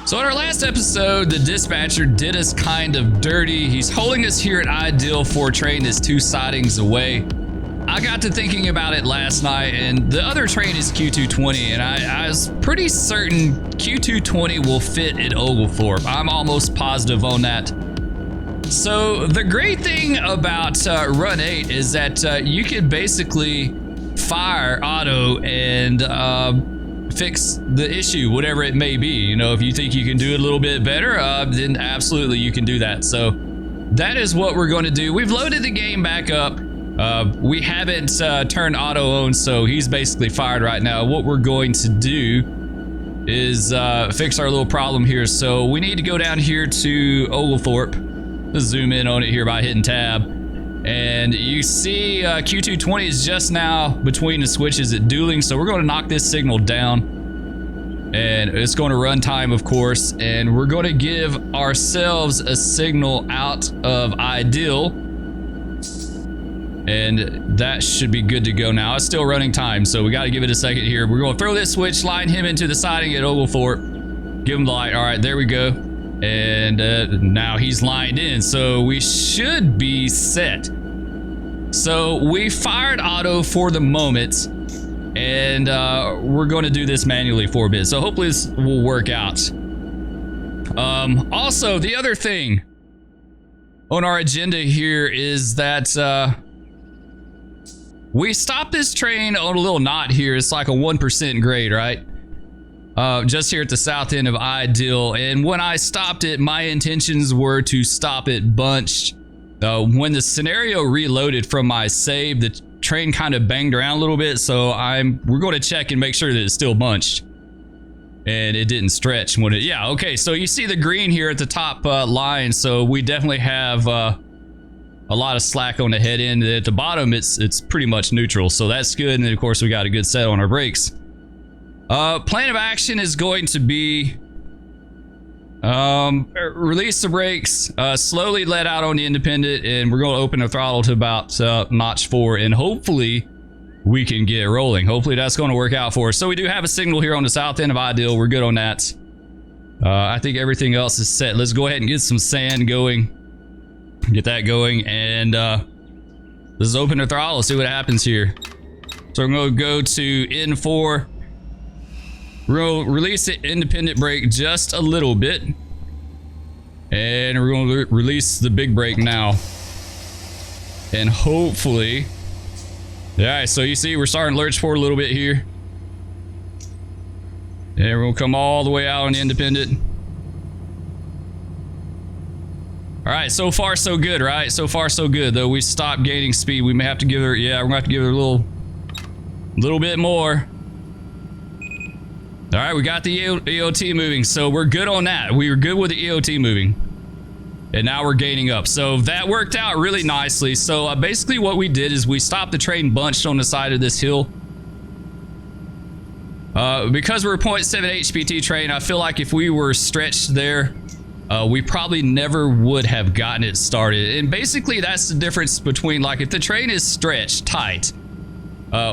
So in our last episode, the dispatcher did us kind of dirty. He's holding us here at Ideal for a train that's 2 sidings away. I got to thinking about it last night, and the other train is Q220, and I was pretty certain Q220 will fit at Oglethorpe. I'm almost positive on that. So the great thing about Run 8 is that you can basically fire Otto and fix the issue, whatever it may be. You know, if you think you can do it a little bit better, then absolutely you can do that. So that is what we're going to do. We've loaded the game back up. We haven't turned Otto on, so he's basically fired right now. What we're going to do is fix our little problem here. So we need to go down here to Oglethorpe. Let's zoom in on it here by hitting tab. And you see Q220 is just now between the switches at dueling, so we're going to knock this signal down. And it's going to run time, of course, and we're going to give ourselves a signal out of Ideal. And that should be good to go now. It's still running time, so we got to give it a second here. We're going to throw this switch, line him into the siding at Oglethorpe, give him the light. All right, there we go. And now he's lined in, so we should be set. So we fired Otto for the moment, and we're going to do this manually for a bit. So hopefully this will work out. Also, the other thing on our agenda here is that we stopped this train on a little knot here. It's like a 1% grade, right? Just here at the south end of Ideal, and when I stopped it, my intentions were to stop it bunched. When the scenario reloaded from my save, the train kind of banged around a little bit, so we're going to check and make sure that it's still bunched and it didn't stretch when it. Yeah, okay. So you see the green here at the top line, so we definitely have a lot of slack on the head end. At the bottom, it's pretty much neutral, so that's good. And then of course we got a good set on our brakes. Plan of action is going to be release the brakes, slowly let out on the independent, and we're going to open the throttle to about notch 4, and hopefully we can get rolling. Hopefully that's going to work out for us. So we do have a signal here on the south end of Ideal. We're good on that. I think everything else is set. Let's go ahead and get some sand going. Get that going, and let's open the throttle, see what happens here. So I'm going to go to N4. We're going to release the independent brake just a little bit. And we're going to release the big brake now. And hopefully... Yeah, so you see we're starting to lurch forward a little bit here. And we're going to come all the way out on the independent. Alright, so far so good, right? So far so good, though we stopped gaining speed. We may have to give her... Yeah, we're going to have to give her a little bit more. All right, we got the EOT moving, so we're good on that. We were good with the EOT moving, and now we're gaining up. So that worked out really nicely. So basically what we did is we stopped the train bunched on the side of this hill. Because we're a 0.7 HPT train, I feel like if we were stretched there, we probably never would have gotten it started. And basically that's the difference between, like, if the train is stretched tight,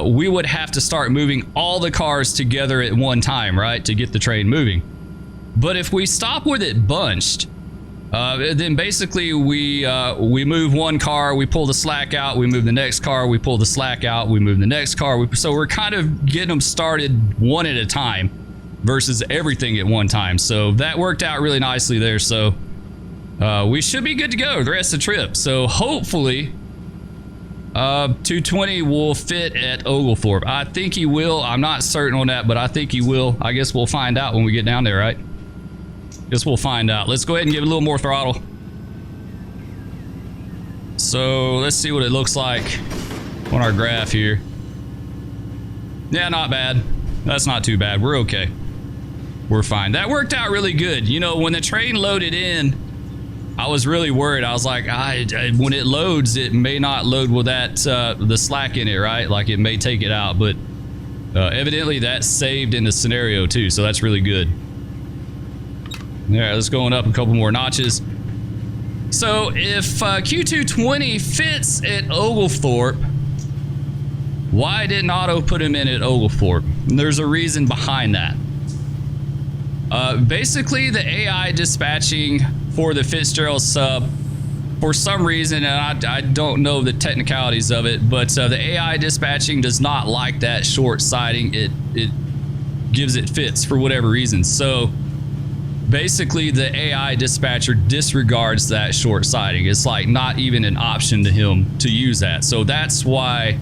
we would have to start moving all the cars together at one time, right, to get the train moving. But if we stop with it bunched, then basically we move one car, we pull the slack out, we move the next car, we pull the slack out, we move the next car. So we're kind of getting them started one at a time versus everything at one time. So that worked out really nicely there. So we should be good to go the rest of the trip. So hopefully 220 will fit at Oglethorpe. I think he will. I'm not certain on that, but I think he will. I guess we'll find out when we get down there, right? Guess we'll find out. Let's go ahead and give it a little more throttle. So let's see what it looks like on our graph here. Yeah, not bad. That's not too bad. We're okay. We're fine. That worked out really good. You know, when the train loaded in, I was really worried. I was like, when it loads, it may not load with that the slack in it, right? Like it may take it out, but evidently that's saved in the scenario too, so that's really good. All right, let's go up a couple more notches. So if Q220 fits at Oglethorpe, why didn't Otto put him in at Oglethorpe? And there's a reason behind that. Basically, the AI dispatching for the Fitzgerald sub, for some reason, and I don't know the technicalities of it, but the AI dispatching does not like that short siding. It gives it fits for whatever reason. So basically, the AI dispatcher disregards that short siding. It's like not even an option to him to use that. So that's why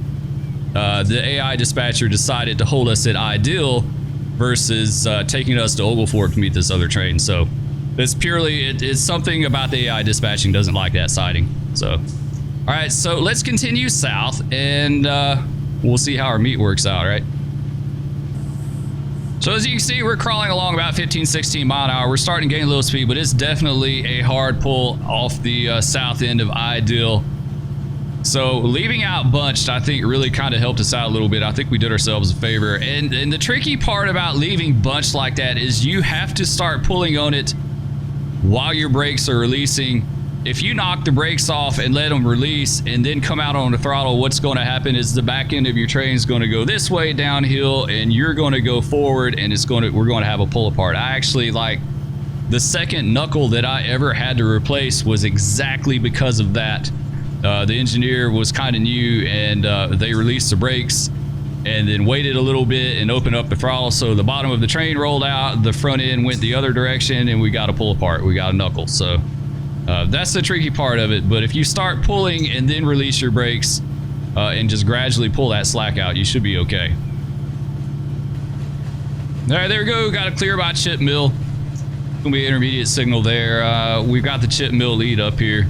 the AI dispatcher decided to hold us at Ideal versus taking us to Oglethorpe to meet this other train. So it's purely, it's something about the AI dispatching doesn't like that siding. So, all right, so let's continue south and we'll see how our meet works out, right? So as you can see, we're crawling along about 15, 16 mile an hour. We're starting to gain a little speed, but it's definitely a hard pull off the south end of Ideal. So leaving out Bunched, I think really kind of helped us out a little bit. I think we did ourselves a favor. And the tricky part about leaving Bunched like that is you have to start pulling on it while your brakes are releasing. If you knock the brakes off and let them release and then come out on the throttle, what's going to happen is the back end of your train is going to go this way downhill and you're going to go forward and we're going to have a pull apart. I actually, like, the second knuckle that I ever had to replace was exactly because of that. The engineer was kind of new and they released the brakes and then waited a little bit and opened up the throttle, so the bottom of the train rolled out, the front end went the other direction, and we got a pull apart. We got a knuckle. So that's the tricky part of it. But if you start pulling and then release your brakes and just gradually pull that slack out, you should be okay. All right, there we go. Got to clear by Chip Mill. Gonna be an intermediate signal there. We've got the Chip Mill lead up here.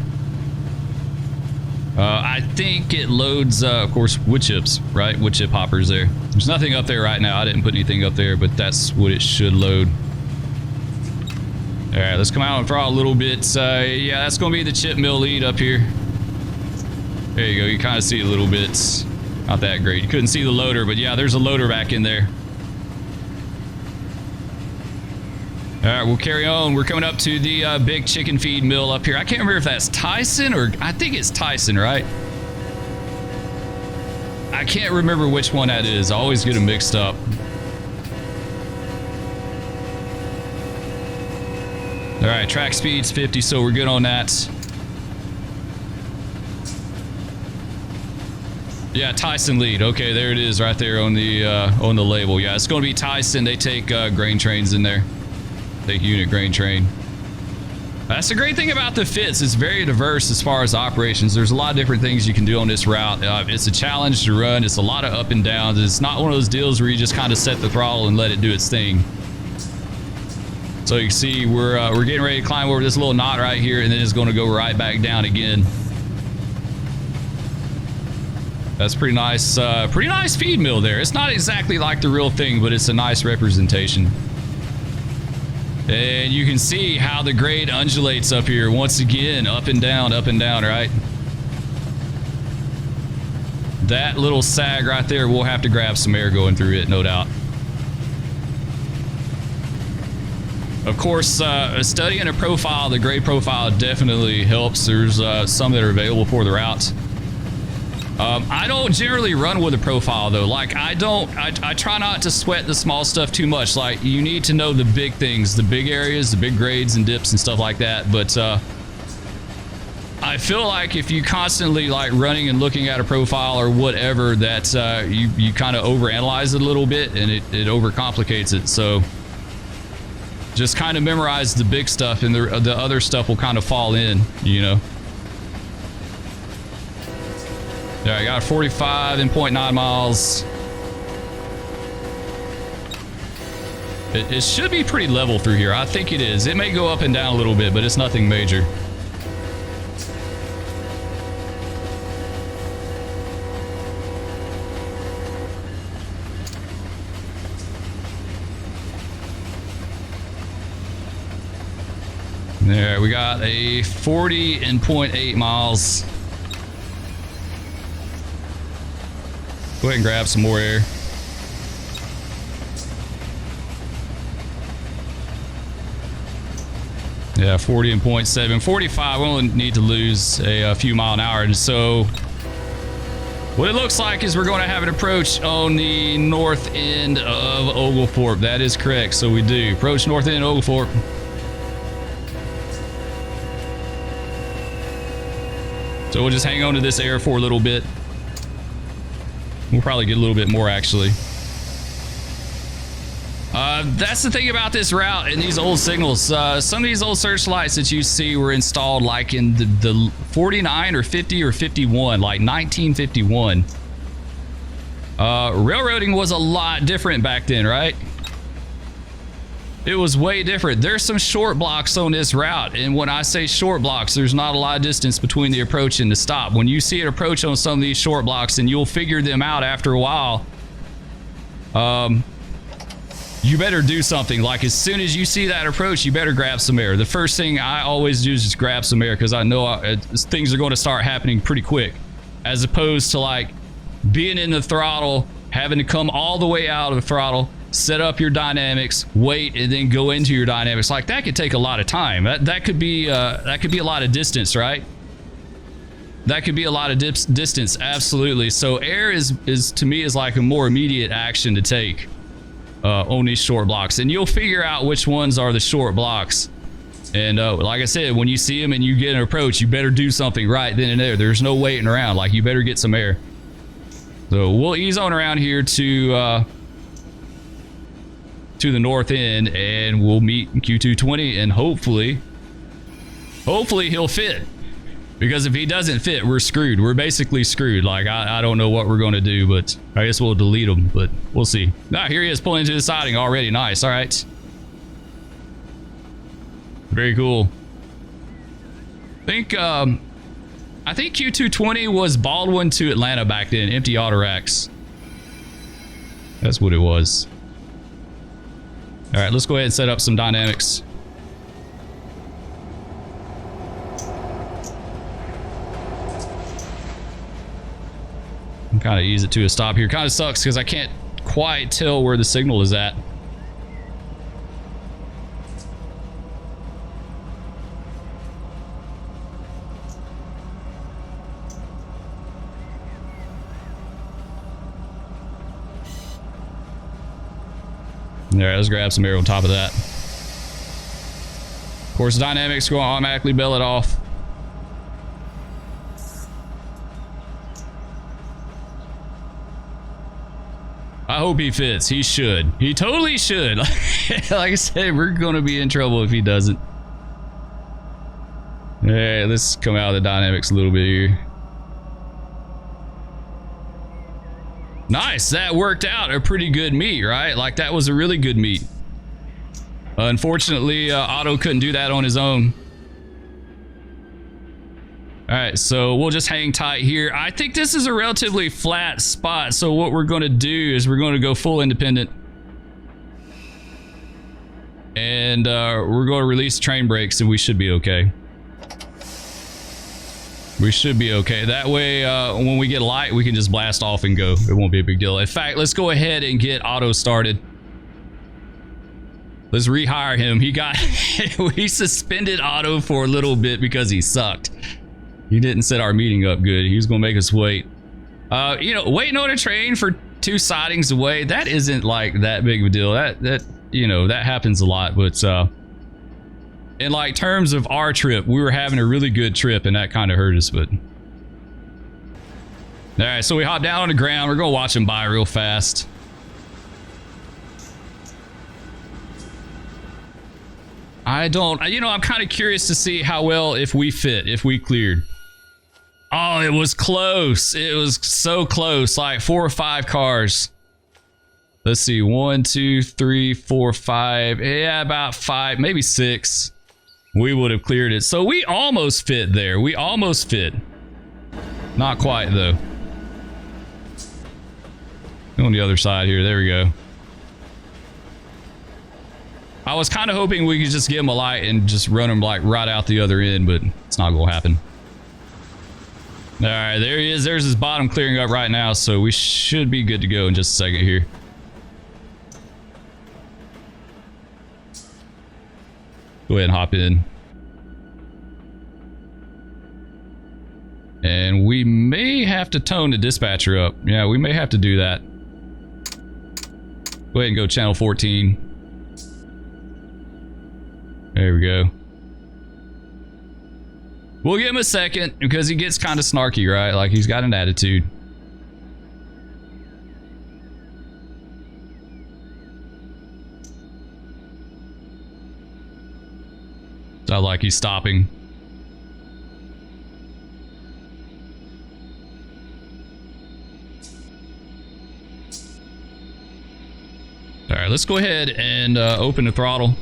I think it loads, of course, wood chips, right? Wood chip hoppers there. There's nothing up there right now. I didn't put anything up there, but that's what it should load. All right, let's come out and throttle a little bit. Yeah, that's going to be the Chip Mill lead up here. There you go. You kind of see a little bit. Not that great. You couldn't see the loader, but yeah, there's a loader back in there. All right, we'll carry on. We're coming up to the big chicken feed mill up here. I can't remember if that's Tyson or I think it's Tyson, right? I can't remember which one that is. I always get them mixed up. All right, track speed's 50, so we're good on that. Yeah, Tyson lead. Okay, there it is right there on the label. Yeah, it's going to be Tyson. They take grain trains in there. Take unit grain train. That's the great thing about the Fitz. It's very diverse as far as operations. There's a lot of different things you can do on this route. It's a challenge to run. It's a lot of up and downs. It's not one of those deals where you just kind of set the throttle and let it do its thing. So you can see we're getting ready to climb over this little knot right here, and then it's going to go right back down again. That's pretty nice feed mill there. It's not exactly like the real thing, but it's a nice representation. And you can see how the grade undulates up here. Once again, up and down, right? That little sag right there, we'll have to grab some air going through it, no doubt. Of course, studying a profile, the grade profile definitely helps. There's some that are available for the route. I don't generally run with a profile though. Like I try not to sweat the small stuff too much. Like you need to know the big things, the big areas, the big grades and dips and stuff like that. But I feel like if you constantly like running and looking at a profile or whatever, that you kind of overanalyze it a little bit and it overcomplicates it. So just kind of memorize the big stuff and the other stuff will kind of fall in, you know. Yeah, I got 45 and 0.9 miles. It should be pretty level through here. I think it is. It may go up and down a little bit, but it's nothing major. There, we got a 40 and 0.8 miles. Go ahead and grab some more air. Yeah, 40 and 0.7. 45, we only need to lose a few mile an hour. And so What it looks like is we're going to have an approach on the north end of Oglethorpe. That is correct. So we do approach north end of Oglethorpe. So we'll just hang on to this air for a little bit. We'll probably get a little bit more actually. That's the thing about this route and these old signals. Some of these old searchlights that you see were installed like in the 49 or 50 or 51, like 1951. Railroading was a lot different back then, right? It was way different. There's some short blocks on this route, and when I say short blocks, there's not a lot of distance between the approach and the stop. When you see an approach on some of these short blocks, and you'll figure them out after a while, you better do something. Like as soon as you see that approach, you better grab some air. The first thing I always do is just grab some air because I know things are going to start happening pretty quick, as opposed to like being in the throttle, having to come all the way out of the throttle, set up your dynamics, wait, and then go into your dynamics. Like that could take a lot of time. That could be a lot of distance, right? That could be a lot of distance, absolutely. So air is to me is like a more immediate action to take on these short blocks, and you'll figure out which ones are the short blocks. And like I said, when you see them and you get an approach, you better do something right then and there. There's no waiting around. Like you better get some air. So we'll ease on around here to the north end, and we'll meet Q220, and hopefully he'll fit. Because if he doesn't fit, we're screwed. We're basically screwed. Like, I don't know what we're going to do, but I guess we'll delete him, but we'll see. Ah, here he is pulling into the siding already. Nice. All right. Very cool. I think Q220 was Baldwin to Atlanta back then. Empty auto racks. That's what it was. All right, let's go ahead and set up some dynamics. Kind of ease it to a stop here. Kind of sucks because I can't quite tell where the signal is at. All right, let's grab some air on top of that. Of course, dynamics going to automatically bail it off. I hope he fits. He should. He totally should. Like I said, we're going to be in trouble if he doesn't. All right, let's come out of the dynamics a little bit here. Nice. That worked out a pretty good meet, right? Like that was a really good meet. Unfortunately, Otto couldn't do that on his own. All right, so we'll just hang tight here. I think this is a relatively flat spot, so what we're going to do is we're going to go full independent. And we're going to release train brakes, and we should be okay. We should be okay. That way, when we get light, we can just blast off and go. It won't be a big deal. In fact, let's go ahead and get Otto started. Let's rehire him. We suspended Otto for a little bit because he sucked. He didn't set our meeting up good. He was going to make us wait. You know, waiting on a train for 2 sidings away, that isn't like that big of a deal. That you know, that happens a lot. But in like terms of our trip, we were having a really good trip, and that kind of hurt us. But all right, so we hop down on the ground. We're going to watch him by real fast. You know, I'm kind of curious to see how well if we cleared. Oh, it was close. It was so close, like 4 or 5 cars. Let's see, 1, 2, 3, 4, 5. Yeah, about 5, maybe 6. We would have cleared it. So we almost fit there. We almost fit. Not quite, though. On the other side here. There we go. I was kind of hoping we could just give him a light and just run him like right out the other end, but it's not going to happen. All right, there he is. There's his bottom clearing up right now, so we should be good to go in just a second here. Go ahead and hop in. And we may have to tone the dispatcher up. Yeah, we may have to do that. Go ahead and go channel 14. There we go. We'll give him a second because he gets kind of snarky, right? Like he's got an attitude. Sounds like he's stopping. All right, let's go ahead and open the throttle.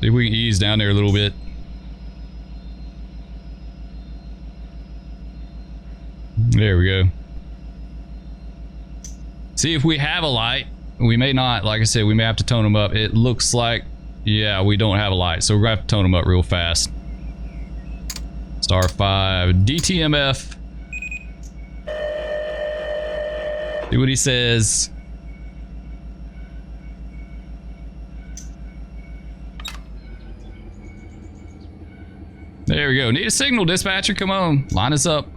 See if we can ease down there a little bit. There we go. See if we have a light. We may not. Like I said, we may have to tone them up. It looks like, yeah, we don't have a light. So we're going to have to tone them up real fast. Star 5. DTMF. See what he says. There we go. Need a signal, dispatcher. Come on. Line us up.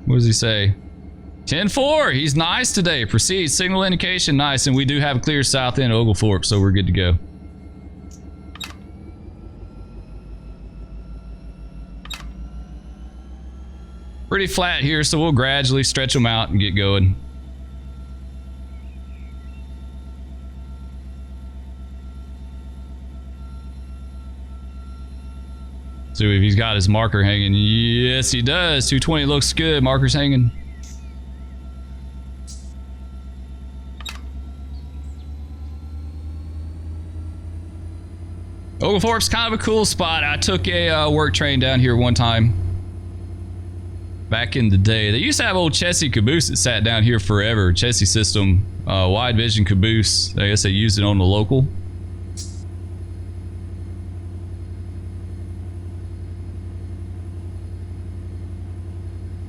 What does he say? 10-4. He's nice today. Proceed. Signal indication. Nice. And we do have a clear south end of Oglethorpe, so we're good to go. Pretty flat here, so we'll gradually stretch them out and get going. So if he's got his marker hanging. Yes, he does. 220 looks good. Marker's hanging. Oglethorpe's kind of a cool spot. I took a work train down here one time. Back in the day. They used to have old Chessie caboose that sat down here forever. Chessie system. Wide vision caboose. I guess they used it on the local.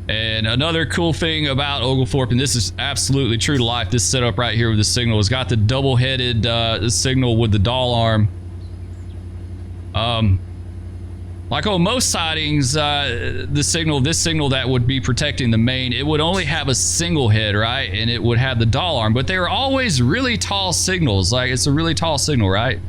And another cool thing about Oglethorpe, and this is absolutely true to life, this setup right here with the signal has got the double-headed signal with the dial arm. Like on most sidings, this signal that would be protecting the main, it would only have a single head, right? And it would have the dial arm, but they were always really tall signals. Like it's a really tall signal, right?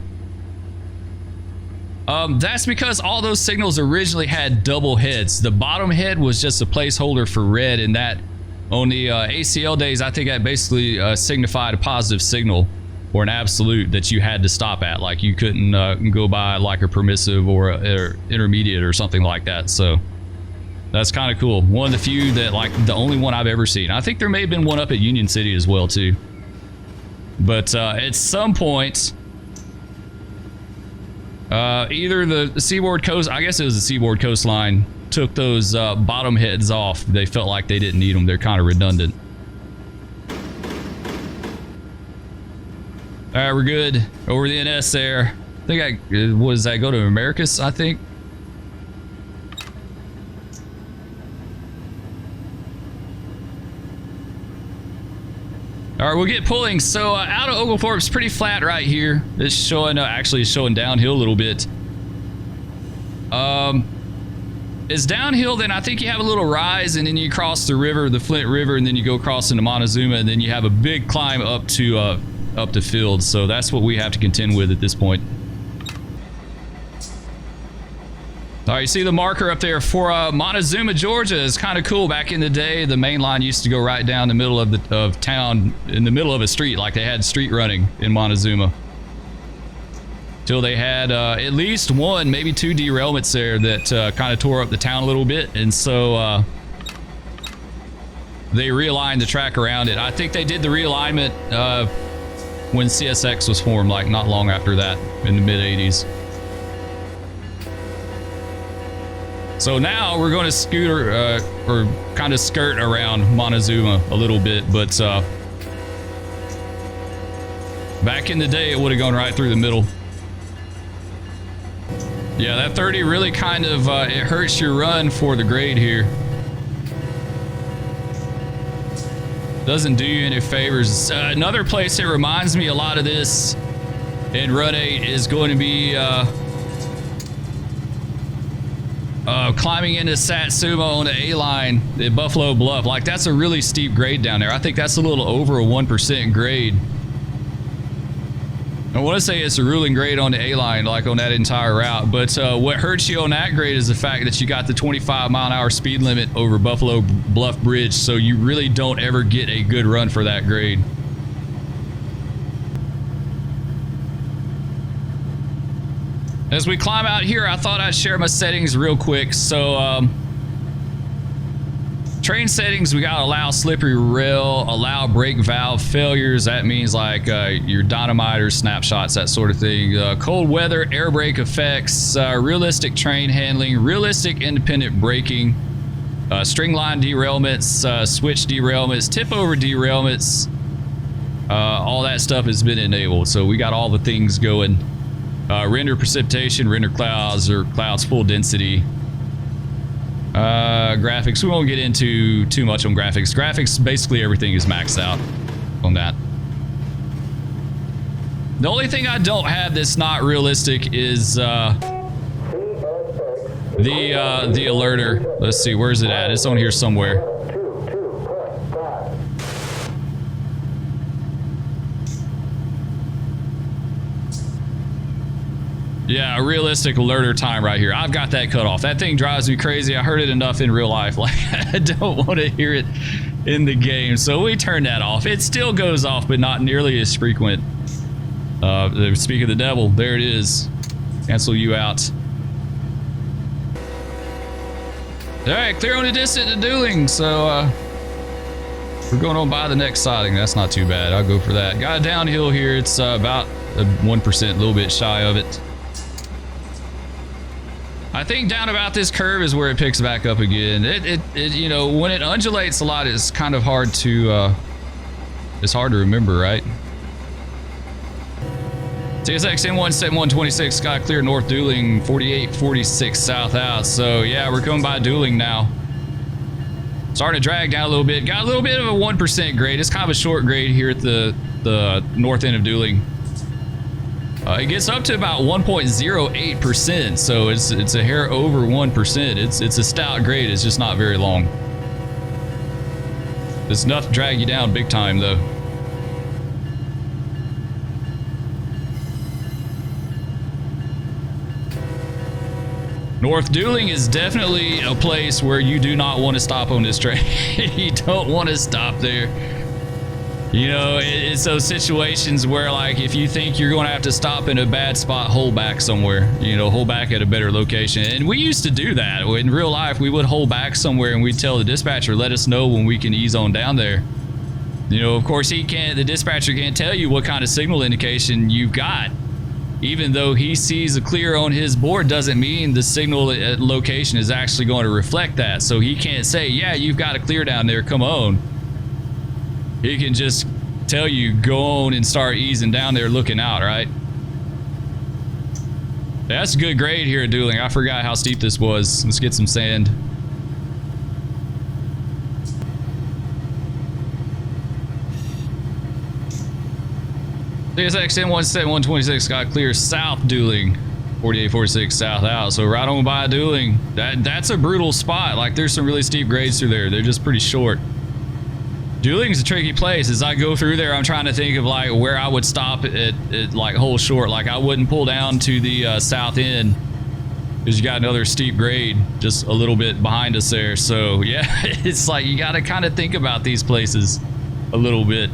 That's because all those signals originally had double heads. The bottom head was just a placeholder for red, and that on the ACL days, I think that basically signified a positive signal or an absolute that you had to stop at. Like you couldn't go by like a permissive or intermediate or something like that. So that's kind of cool. One of the few that, like, the only one I've ever seen. I think there may have been one up at Union City as well too. But at some point, either the Seaboard Coast, I guess it was the Seaboard Coastline, took those bottom heads off. They felt like they didn't need them. They're kind of redundant. All right, we're good. Over the NS there. I think what does that go to Americus, I think? All right, we'll get pulling. So out of Oglethorpe's pretty flat right here. It's showing, actually it's showing downhill a little bit. It's downhill, then I think you have a little rise, and then you cross the river, the Flint River, and then you go across into Montezuma, and then you have a big climb up to field. So that's what we have to contend with at this point. All right, you see the marker up there for Montezuma, Georgia. It's kind of cool. Back in the day, the main line used to go right down the middle of town, in the middle of a street, like they had street running in Montezuma. Till they had at least one, maybe two derailments there that kind of tore up the town a little bit, and so they realigned the track around it. I think they did the realignment when CSX was formed, like not long after that, in the mid-'80s. So now we're going to scooter or kind of skirt around Montezuma a little bit, but back in the day it would have gone right through the middle. Yeah, that 30 really kind of it hurts your run for the grade here. Doesn't do you any favors. Another place that reminds me a lot of this And run 8 is going to be climbing into Satsuma on the A-line at Buffalo Bluff. Like, that's a really steep grade down there. I think that's a little over a 1% grade. I want to say it's a ruling grade on the A-line, like on that entire route. But what hurts you on that grade is the fact that you got the 25-mile-an-hour speed limit over Buffalo Bluff Bridge, so you really don't ever get a good run for that grade. As we climb out here, I thought I'd share my settings real quick. So, train settings, we got allow slippery rail, allow brake valve failures. That means like your dynamiters, snapshots, that sort of thing. Cold weather, air brake effects, realistic train handling, realistic independent braking, string line derailments, switch derailments, tip over derailments. All that stuff has been enabled. So we got all the things going. Render precipitation, render clouds or clouds full density. Graphics, we won't get into too much on graphics. Graphics, basically everything is maxed out on that. The only thing I don't have that's not realistic is the alerter. Let's see, where's it at? It's on here somewhere. Yeah, a realistic alerter time right here. I've got that cut off. That thing drives me crazy. I heard it enough in real life. Like, I don't want to hear it in the game. So we turned that off. It still goes off, but not nearly as frequent. Speak of the devil, there it is. Cancel you out. All right, clear on the distant to dueling. So we're going on by the next siding. That's not too bad. I'll go for that. Got a downhill here. It's about 1%, a little bit shy of it. I think down about this curve is where it picks back up again. It you know, when it undulates a lot, it's kind of hard to remember, right? TSX M17126 got clear north dueling 4846 south out. So yeah, we're coming by dueling now. Starting to drag down a little bit. Got a little bit of a 1% grade. It's kind of a short grade here at the north end of dueling. It gets up to about 1.08%, so it's a hair over 1%. It's a stout grade. It's just not very long. It's enough to drag you down big time, though. North Dueling is definitely a place where you do not want to stop on this train. You don't want to stop there. You know, it's those situations where, like, if you think you're going to have to stop in a bad spot, hold back somewhere. You know, hold back at a better location. And we used to do that. In real life, we would hold back somewhere and we'd tell the dispatcher, let us know when we can ease on down there. You know, of course, the dispatcher can't tell you what kind of signal indication you've got. Even though he sees a clear on his board doesn't mean the signal location is actually going to reflect that. So he can't say, yeah, you've got a clear down there, come on. He can just tell you, go on and start easing down there looking out, right? That's a good grade here at dueling. I forgot how steep this was. Let's get some sand. TSX M17126 got clear south dueling 4846 south out, so right on by dueling. That's a brutal spot. Like, there's some really steep grades through there. They're just pretty short. Dueling is a tricky place. As I go through there, I'm trying to think of like where I would stop at like hole short. Like, I wouldn't pull down to the south end because you got another steep grade just a little bit behind us there. So yeah, it's like you got to kind of think about these places a little bit.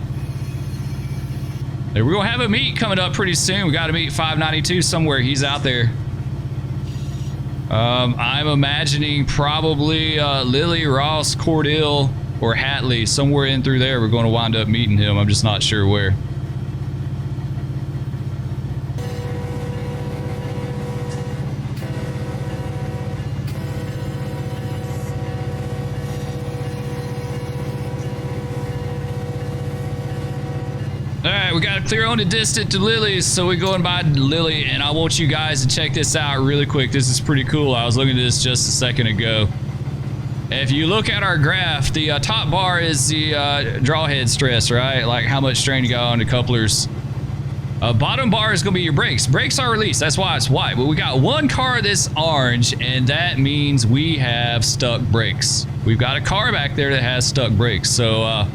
We're gonna have a meet coming up pretty soon. We got to meet 592 somewhere. He's out there. I'm imagining probably Lily, Ross, Cordell, or Hatley, somewhere in through there. We're going to wind up meeting him. I'm just not sure where. Alright, we got to clear on the distant to Lily's, so we're going by Lily, and I want you guys to check this out really quick. This is pretty cool. I was looking at this just a second ago. If you look at our graph, the top bar is the draw head stress, right? Like how much strain you got on the couplers. Bottom bar is going to be your brakes. Brakes are released. That's why it's white. But we got one car that's orange, and that means we have stuck brakes. We've got a car back there that has stuck brakes. So,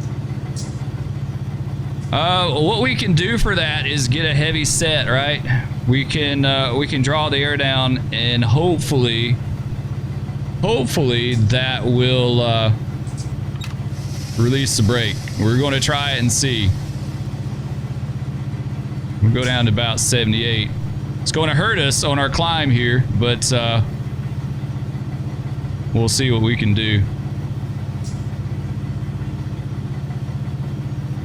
what we can do for that is get a heavy set, right? We can draw the air down, and hopefully that will release the brake. We're going to try it and see. We'll go down to about 78. It's going to hurt us on our climb here, but we'll see what we can do.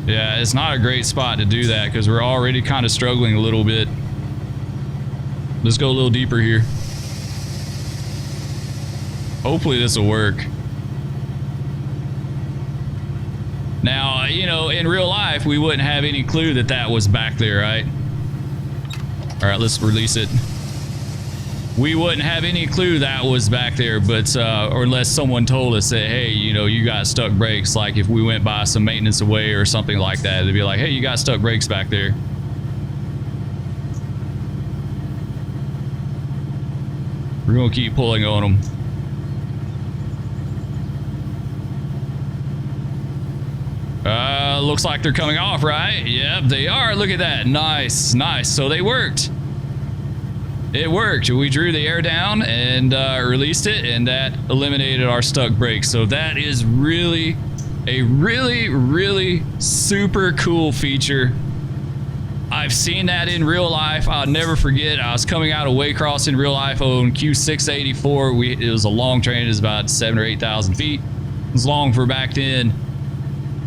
Yeah, it's not a great spot to do that because we're already kind of struggling a little bit. Let's go a little deeper here. Hopefully this will work. Now, you know, in real life, we wouldn't have any clue that that was back there, right? All right, let's release it. We wouldn't have any clue that was back there, but or unless someone told us that, hey, you know, you got stuck brakes. Like if we went by some maintenance away or something like that, they'd be like, hey, you got stuck brakes back there. We're gonna keep pulling on them. Looks like they're coming off, right? Yep, they are. Look at that. Nice, nice. So they worked. It worked. We drew the air down and released it, and that eliminated our stuck brakes. So that is really a really super cool feature. I've seen that in real life. I'll never forget. I was coming out of Waycross in real life on Q684. It was a long train. It was about 7,000 or 8,000 feet. It was long for back then.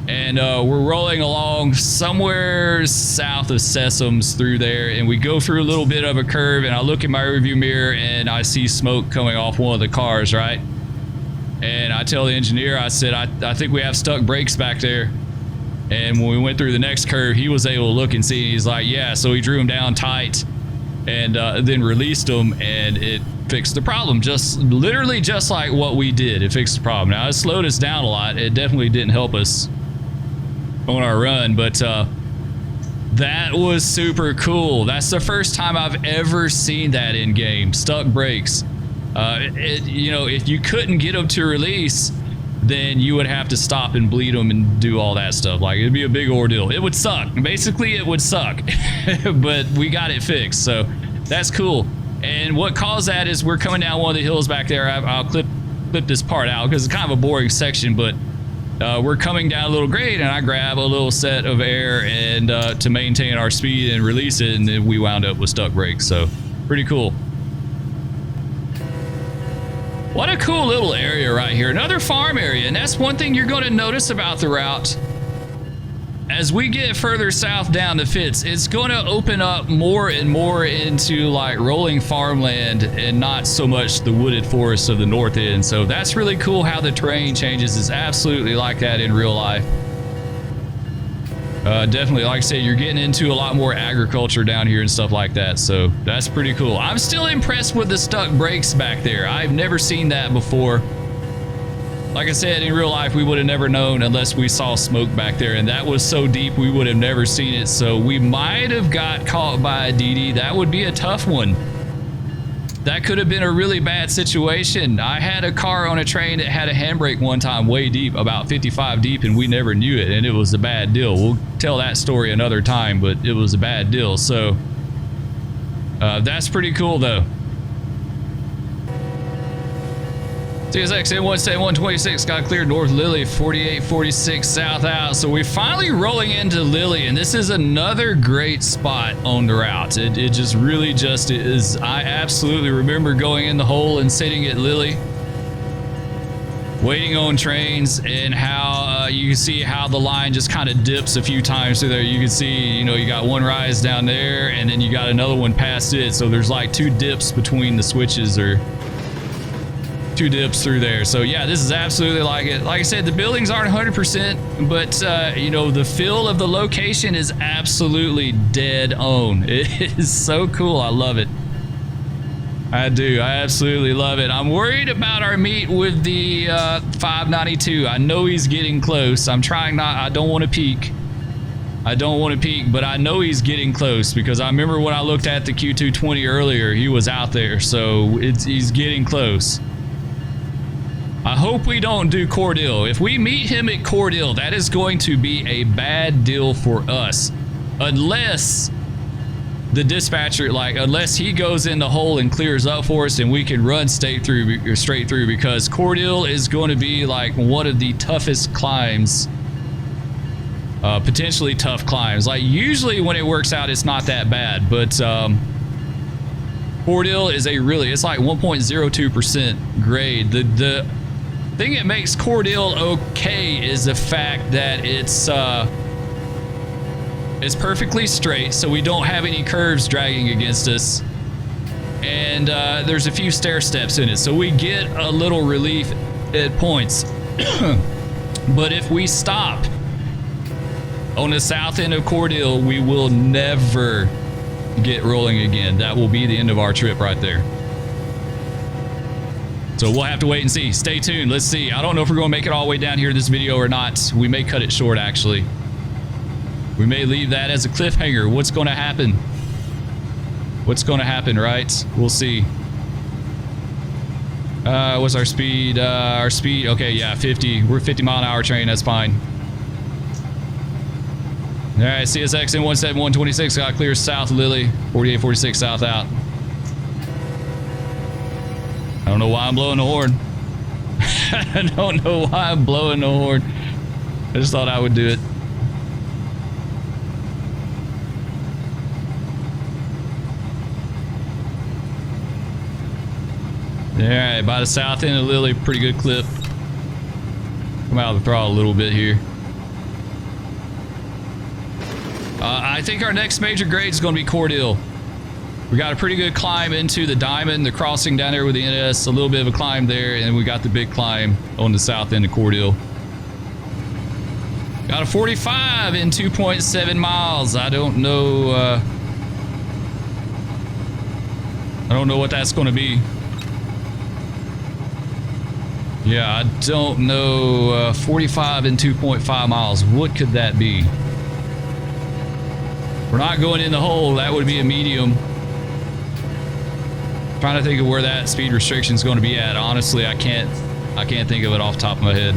And we're rolling along somewhere south of Sessoms through there, and we go through a little bit of a curve, and I look in my rearview mirror and I see smoke coming off one of the cars, right? And I tell the engineer, I said, I think we have stuck brakes back there. And when we went through the next curve, he was able to look and see. He's like, yeah. So he drew them down tight and then released them, and it fixed the problem. Literally just like what we did. It fixed the problem. Now, it slowed us down a lot. It definitely didn't help us on our run, but that was super cool. That's the first time I've ever seen that in game. Stuck brakes. You know, if you couldn't get them to release, then you would have to stop and bleed them and do all that stuff. Like, it'd be a big ordeal. It would suck. Basically, it would suck. But we got it fixed, so that's cool. And what caused that is we're coming down one of the hills back there. I'll clip this part out because it's kind of a boring section, but we're coming down a little grade, and I grab a little set of air and to maintain our speed and release it, and then we wound up with stuck brakes. So pretty cool. What a cool little area right here. Another farm area, and that's one thing you're going to notice about the route. As we get further south down the Fitz, it's going to open up more and more into like rolling farmland and not so much the wooded forests of the north end. So that's really cool how the terrain changes. It's absolutely like that in real life. Definitely, like I said, you're getting into a lot more agriculture down here and stuff like that. So that's pretty cool. I'm still impressed with the stuck brakes back there. I've never seen that before. Like I said, in real life, we would have never known unless we saw smoke back there, and that was so deep we would have never seen it. So we might have got caught by a DD. That would be a tough one. That could have been a really bad situation. I had a car on a train that had a handbrake one time way deep, about 55 deep, and we never knew it, and it was a bad deal. We'll tell that story another time, but it was a bad deal. So that's pretty cool, though. TSX N17126 got cleared north Lily, 4846 south out. So we're finally rolling into Lily, and this is another great spot on the route. It just really just is. I absolutely remember going in the hole and sitting at Lily, waiting on trains, and how you can see how the line just kind of dips a few times through there. You can see, you know, you got one rise down there, and then you got another one past it. So there's like two dips between the switches, or two dips through there. So yeah, this is absolutely like it. Like I said, the buildings aren't 100%, but you know, the feel of the location is absolutely dead on. It is so cool. I love it. I do. I absolutely love it. I'm worried about our meet with the 592. I know he's getting close. I'm trying not. I don't want to peek. I don't want to peek, but I know he's getting close because I remember when I looked at the Q220 earlier, he was out there, so he's getting close. I hope we don't do Cordele. If we meet him at Cordele, that is going to be a bad deal for us. Unless the dispatcher, unless he goes in the hole and clears up for us and we can run straight through, because Cordele is going to be like one of the toughest climbs. Potentially tough climbs. Like usually when it works out, it's not that bad, but Cordele is it's like 1.02% grade. The thing that makes Cordele okay is the fact that it's perfectly straight, so we don't have any curves dragging against us, and there's a few stair steps in it, so we get a little relief at points. But if we stop on the south end of Cordele, we will never get rolling again. That will be the end of our trip right there. So we'll have to wait and see. Stay tuned. Let's see. I don't know if we're going to make it all the way down here in this video or not. We may cut it short, actually. We may leave that as a cliffhanger. What's going to happen? What's going to happen, right? We'll see. What's our speed? Our speed, okay, yeah, 50. We're 50-mile-an-hour train. That's fine. All right, CSX N17126 got clear south Lily, 4846 south out. I don't know why I'm blowing the horn. I don't know why I'm blowing the horn. I just thought I would do it. All right, by the south end of Lily, pretty good clip. Come out of the throttle a little bit here. I think our next major grade is going to be Cordele. We got a pretty good climb into the Diamond, the crossing down there with the NS, a little bit of a climb there, and we got the big climb on the south end of Cordele. Got a 45 in 2.7 miles. I don't know what that's going to be. Yeah, I don't know. 45 in 2.5 miles. What could that be? We're not going in the hole. That would be a medium. Trying to think of where that speed restriction is going to be at. Honestly, I can't think of it off the top of my head.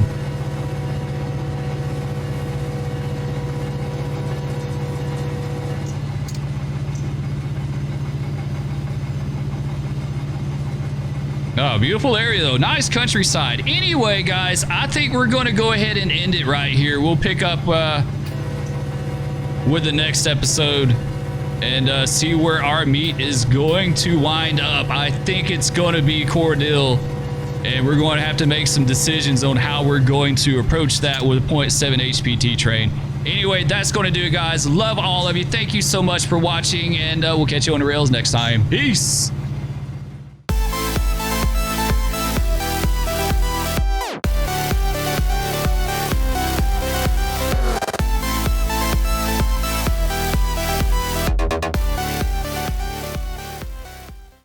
Oh, beautiful area though. Nice countryside. Anyway, guys, I think we're going to go ahead and end it right here. We'll pick up with the next episode and see where our meet is going to wind up. I think it's going to be Cordele, and we're going to have to make some decisions on how we're going to approach that with a 0.7 HPT train. Anyway, that's going to do it, guys. Love all of you. Thank you so much for watching, and we'll catch you on the rails next time. Peace.